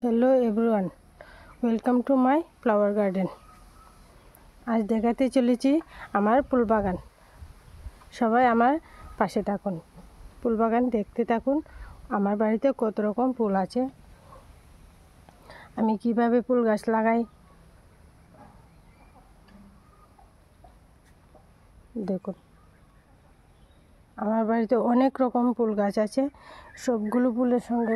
Hello everyone, welcome to my flower garden. আজ দেখাতে চলেছি আমার ফুল বাগান। সবাই আমার পাশে থাকুন, ফুল বাগান দেখতে থাকুন। আমার বাড়িতে কত রকম ফুল আছে, আমি কিভাবে ফুল গাছ লাগাই দেখুন। আমার বাড়িতে অনেক রকম ফুল গাছ আছে। সবগুলো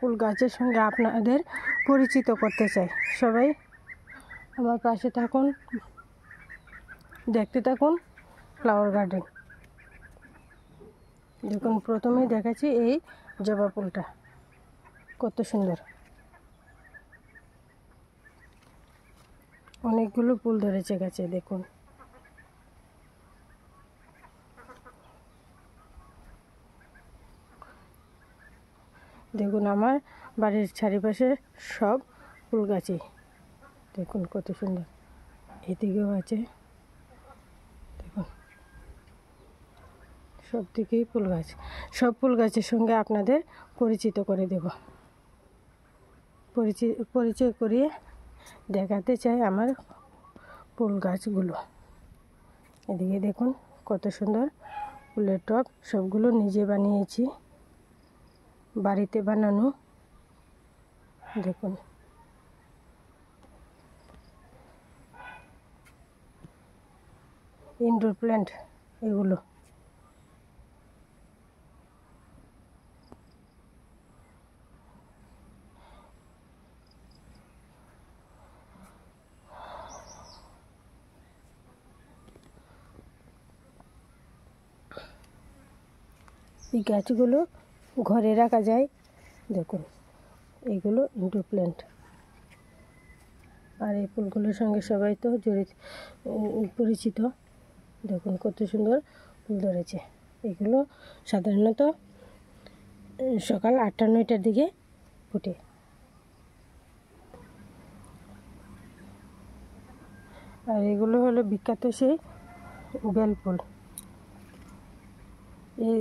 ফুল গাছের সঙ্গে আপনাদের পরিচিত করতে চাই। সবাই আমার পাশে থাকুন, দেখতে থাকুন ফ্লাওয়ার গার্ডেন। দেখুন, প্রথমেই দেখাচ্ছি এই জবা ফুলটা কত সুন্দর। অনেকগুলো ফুল ধরেছে গাছে, দেখুন। দেখুন আমার বাড়ির চারিপাশে সব ফুল গাছই দেখুন কত সুন্দর। এদিকেও আছে, দেখুন সব দিকেই ফুল গাছ। সব ফুল গাছের সঙ্গে আপনাদের পরিচিত করে দেব। পরিচয় করিয়ে দেখাতে চাই আমার ফুল গাছগুলো। এদিকে দেখুন কত সুন্দর ফুলের টব, সবগুলো নিজে বানিয়েছি, বাড়িতে বানানো। দেখুন ইনডোর প্ল্যান্ট এগুলো। এই গাছগুলো ঘরে রাখা যায়, দেখুন এইগুলো ইনডোর প্ল্যান্ট। আর এই ফুলগুলোর সঙ্গে সবাই তো পরিচিত। দেখুন কত সুন্দর ফুল ধরেছে। এগুলো সাধারণত সকাল 8টা-9টার দিকে ফুটে। আর এগুলো হলো বিখ্যাত সেই বেল ফুল। এই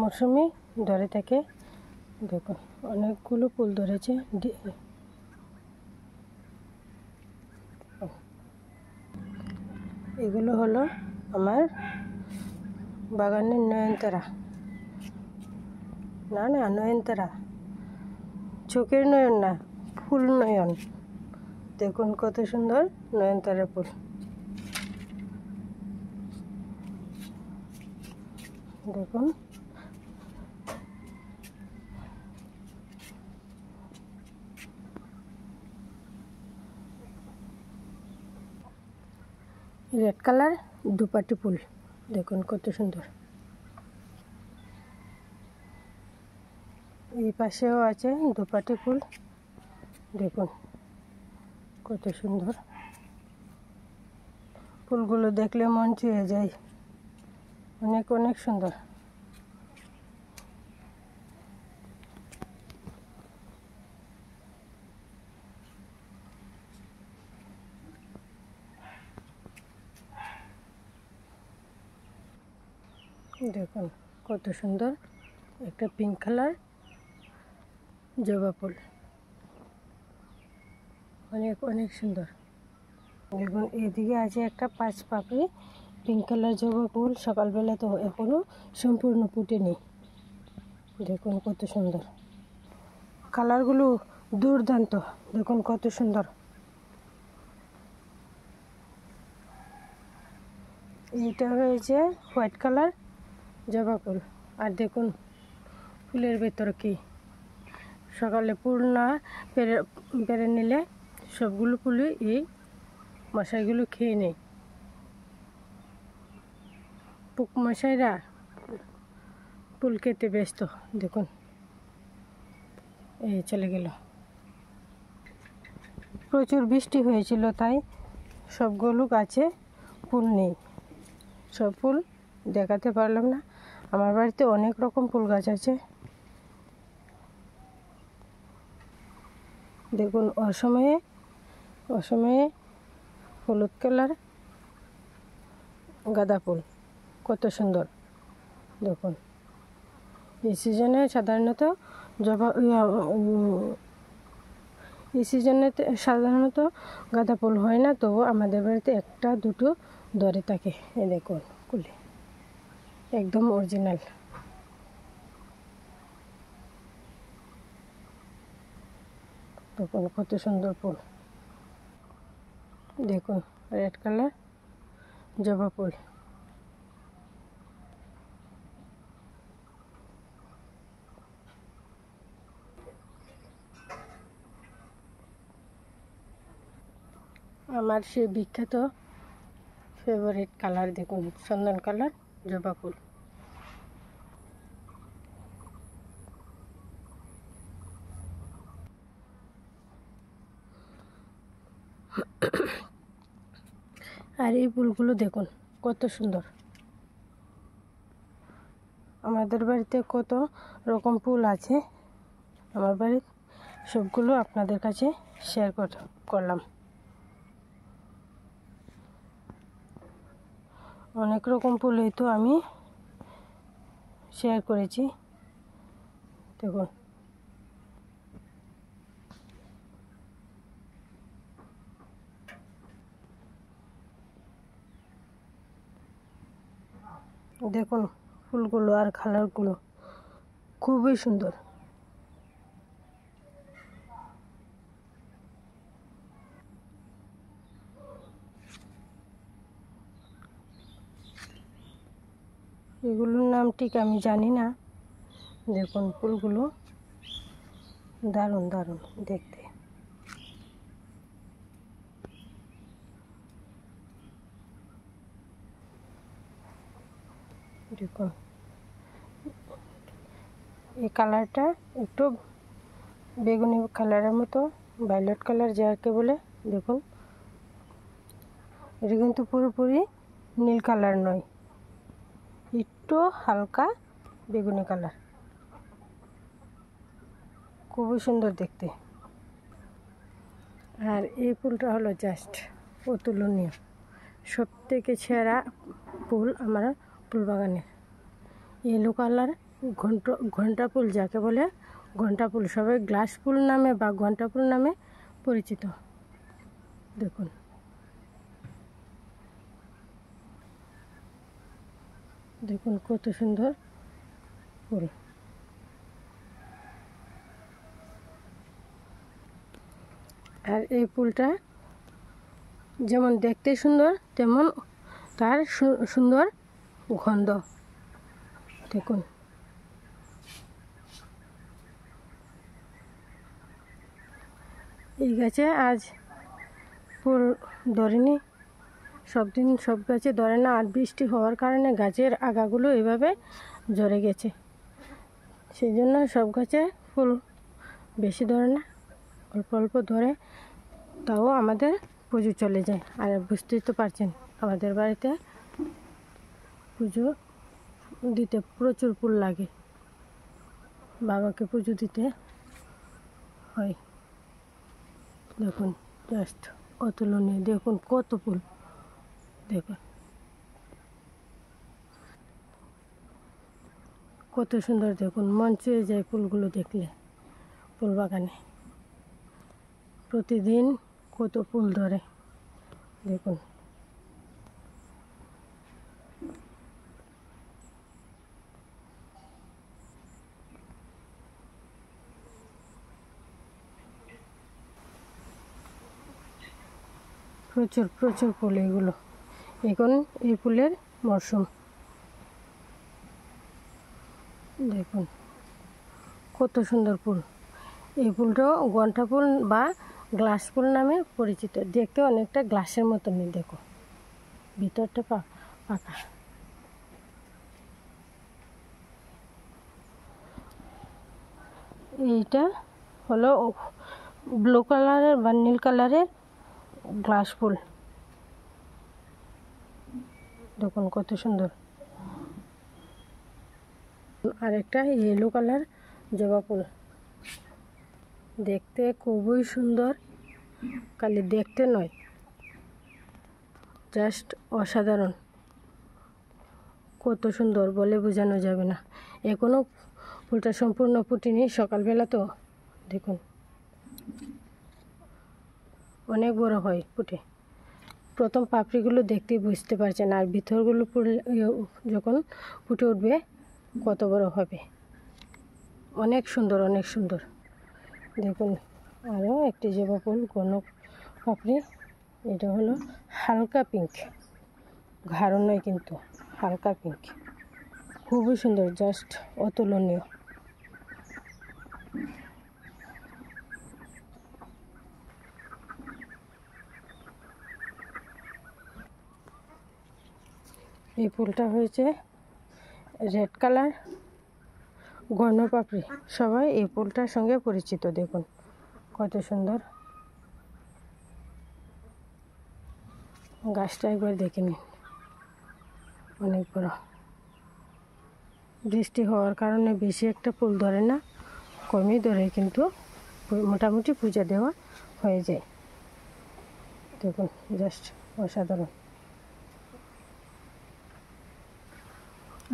মরশুমে ধরে থাকে। দেখুন অনেকগুলো ফুল ধরেছে। এগুলো হলো আমার বাগানের নয়নতারা। নয়নতারা, চোখের নয়ন না, ফুল নয়ন। দেখুন কত সুন্দর নয়নতারা ফুল। দেখুন রেড কালার দুপাটি ফুল, দেখুন কত সুন্দর। এই পাশেও আছে দুপাটি ফুল, দেখুন কত সুন্দর। ফুলগুলো দেখলে মন ছুঁয়ে যায়, অনেক অনেক সুন্দর। দেখুন কত সুন্দর একটা পিঙ্ক কালার জবা ফুল, অনেক অনেক সুন্দর। দেখুন এদিকে আছে একটা 5 পাপড়ি পিঙ্ক কালার জবা ফুল। সকালবেলা তো এখনো সম্পূর্ণ ফুটেনি। দেখুন কত সুন্দর, কালারগুলো দুর্দান্ত। দেখুন কত সুন্দর। এইটা হয়েছে হোয়াইট কালার জবা ফুল। আর দেখুন ফুলের ভেতর কি, সকালে ফুল না পেরে নিলে সবগুলো ফুলই এই মশাইগুলো খেয়ে নেয়। পোক মশাইরা ফুল খেতে ব্যস্ত। দেখুন এই চলে গেল। প্রচুর বৃষ্টি হয়েছিল, তাই সবগুলো গাছে ফুল নেই, সব ফুল দেখাতে পারলাম না। আমার বাড়িতে অনেক রকম ফুল গাছ আছে। দেখুন অসময়ে হলুদ কালার গাঁদা ফুল কত সুন্দর। দেখুন এই সিজনে সাধারণত এই সিজনে সাধারণত গাঁদা ফুল হয় না, তবু আমাদের বাড়িতে একটা দুটো ধরে থাকে। এই দেখুন কুলে একদম অরিজিনাল। দেখুন কত সুন্দর ফুল, দেখুন রেড কালার জবা ফুল। আমার সেই বিখ্যাত ফেভারিট কালার দেখুন, চন্দন কালার জবা ফুল। আর এই ফুলগুলো দেখুন কত সুন্দর। আমাদের বাড়িতে কত রকম ফুল আছে, আমার বাড়ির সবগুলো আপনাদের কাছে শেয়ার করলাম। অনেক রকম ফুলই তো আমি শেয়ার করেছি। দেখুন দেখুন ফুলগুলো আর কালারগুলো খুবই সুন্দর। এগুলোর নাম ঠিক আমি জানি না। দেখুন ফুলগুলো দারুণ দারুণ দেখতে। দেখুন এই কালারটা একটু বেগুনি কালারের মতো, ভায়োলেট কালার যাকে বলে। দেখুন এটা কিন্তু পুরোপুরি নীল কালার নয়, একটু হালকা বেগুনি কালার, খুবই সুন্দর দেখতে। আর এই ফুলটা হলো জাস্ট অতুলনীয়, সব থেকে সেরা ফুল আমার ফুল বাগানে। ইয়েলো কালার ঘণ্টা ফুল যাকে বলে, ঘণ্টা ফুল সবাই গ্লাস ফুল নামে বা ঘণ্টা ফুল নামে পরিচিত। দেখুন দেখুন কত সুন্দর ফুল। আর এই ফুলটা যেমন দেখতে সুন্দর, তেমন তার সুন্দর গন্ধ। দেখুন এই গাছে আজ ফুল ধরেনি, সব গাছে ধরে না। আর বৃষ্টি হওয়ার কারণে গাছের আগাগুলো এভাবে ঝরে গেছে, সেই জন্য সব গাছে ফুল বেশি ধরে না, অল্প অল্প ধরে, তাও আমাদের পুজো চলে যায়। আর বুঝতেই তো পারছেন আমাদের বাড়িতে পুজো দিতে প্রচুর ফুল লাগে, বাবাকে পুজো দিতে হয়। দেখুন জাস্ট অতুলনীয়, দেখুন কত ফুল, দেখুন কত সুন্দর। দেখুন মন ছুঁয়ে যায় ফুলগুলো দেখলে। ফুল বাগানে প্রতিদিন কত ফুল ধরে দেখুন। প্রচুর প্রচুর ফুল এগুলো, এখন এই ফুলের মরশুম। দেখুন কত সুন্দর ফুল। এই ফুলটাও ঘণ্টা ফুল বা গ্লাস ফুল নামে পরিচিত, দেখতে অনেকটা গ্লাসের মতনই। দেখো ভিতরটা পাকা। এইটা হলো ব্লু কালারের বা নীল কালারের গ্লাস ফুল। দেখুন কত সুন্দর। আর একটা ইয়েলো কালার জবা ফুল, দেখতে খুবই সুন্দর, খালি দেখতে নয়, জাস্ট অসাধারণ। কত সুন্দর বলে বোঝানো যাবে না। এখনও ফুলটা সম্পূর্ণ ফুটেনি, সকালবেলা তো। দেখুন অনেক বড় হয় ফুটে। প্রথম পাপড়িগুলো দেখতেই বুঝতে পারছেন, আর ভিতরগুলো যখন ফুটে উঠবে কত বড় হবে। অনেক সুন্দর, অনেক সুন্দর। দেখুন আরও একটি জবা ফুল, ঘন পাপড়ি। এটা হলো হালকা পিঙ্ক, গাঢ় নয় কিন্তু হালকা পিঙ্ক, খুবই সুন্দর, জাস্ট অতুলনীয়। এই ফুলটা হয়েছে রেড কালার, ঘন পাপড়ি। সবাই এই ফুলটার সঙ্গে পরিচিত। দেখুন কত সুন্দর। গাছটা একবার দেখে নিন, অনেক বড়। বৃষ্টি হওয়ার কারণে বেশি একটা ফুল ধরে না, কমই ধরে, কিন্তু মোটামুটি পূজা দেওয়া হয়ে যায়। দেখুন জাস্ট অসাধারণ।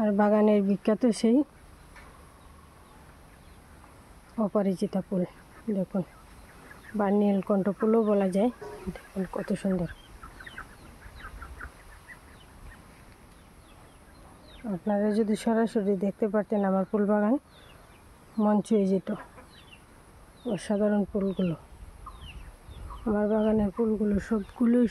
আর বাগানের বিখ্যাত সেই অপরাজিতা ফুল, দেখুন, বা নীলকণ্ঠ ফুলও বলা যায়। দেখুন কত সুন্দর। আপনারা যদি সরাসরি দেখতে পারতেন আমার ফুল বাগান, মন ছুঁয়ে যেত। অসাধারণ ফুলগুলো, আমার বাগানের ফুলগুলো সবগুলোই